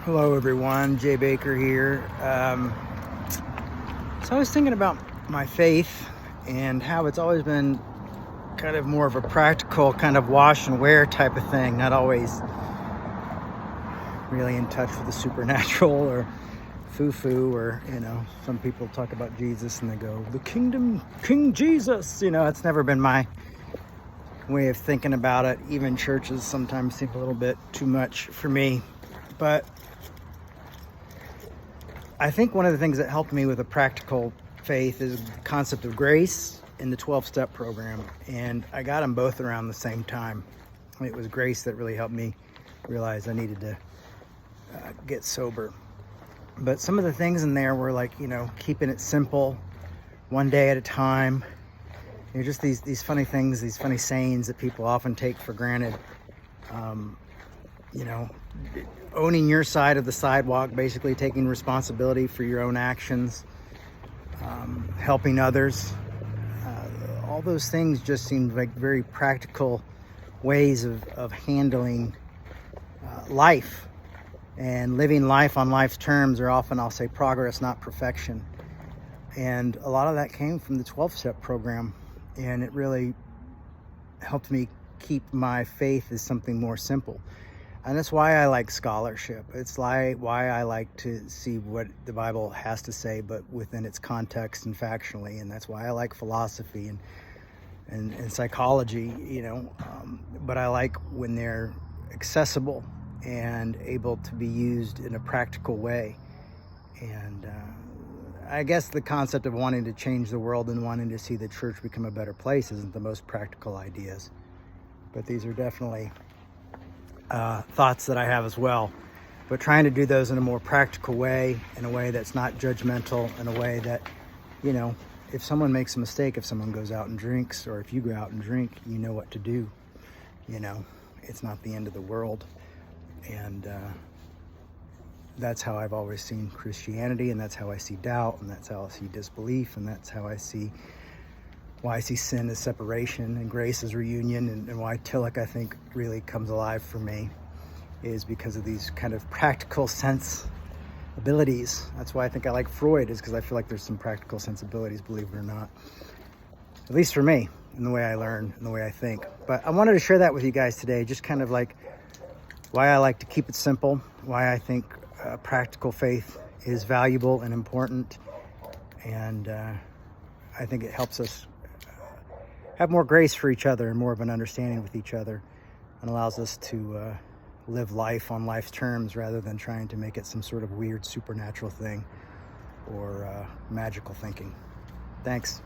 Hello everyone, Jay Baker here. So I was thinking about my faith and how it's always been kind of more of a practical kind of wash and wear type of thing, not always really in touch with the supernatural or foo-foo, or some people talk about Jesus and they go, the kingdom, King Jesus. It's never been my way of thinking about it. Even churches sometimes seem a little bit too much for me, but I think one of the things that helped me with a practical faith is the concept of grace in the 12-step program. And I got them both around the same time. It was grace that really helped me realize I needed to get sober. But some of the things in there were like, keeping it simple, one day at a time. Just these funny things, these funny sayings that people often take for granted. Owning your side of the sidewalk, basically taking responsibility for your own actions, helping others. All those things just seemed like very practical ways of handling life and living life on life's terms, or often I'll say progress, not perfection. And a lot of that came from the 12-step program, and it really helped me keep my faith as something more simple. And that's why I like scholarship. It's why I like to see what the Bible has to say, but within its context and factually. And that's why I like philosophy and psychology, but I like when they're accessible and able to be used in a practical way. And I guess the concept of wanting to change the world and wanting to see the church become a better place isn't the most practical ideas. But these are definitely thoughts that I have as well, but trying to do those in a more practical way, in a way that's not judgmental, in a way that, if someone makes a mistake, if someone goes out and drinks, or if you go out and drink, you know what to do. It's not the end of the world. And that's how I've always seen Christianity, and that's how I see doubt, and that's how I see disbelief, and that's how I see why I see sin as separation and grace as reunion, and why Tillich, I think, really comes alive for me is because of these kind of practical sense abilities. That's why I think I like Freud, is because I feel like there's some practical sensibilities, believe it or not, at least for me, in the way I learn and the way I think. But I wanted to share that with you guys today, just kind of like why I like to keep it simple, why I think practical faith is valuable and important, and I think it helps us have more grace for each other and more of an understanding with each other, and allows us to live life on life's terms rather than trying to make it some sort of weird supernatural thing or magical thinking. Thanks.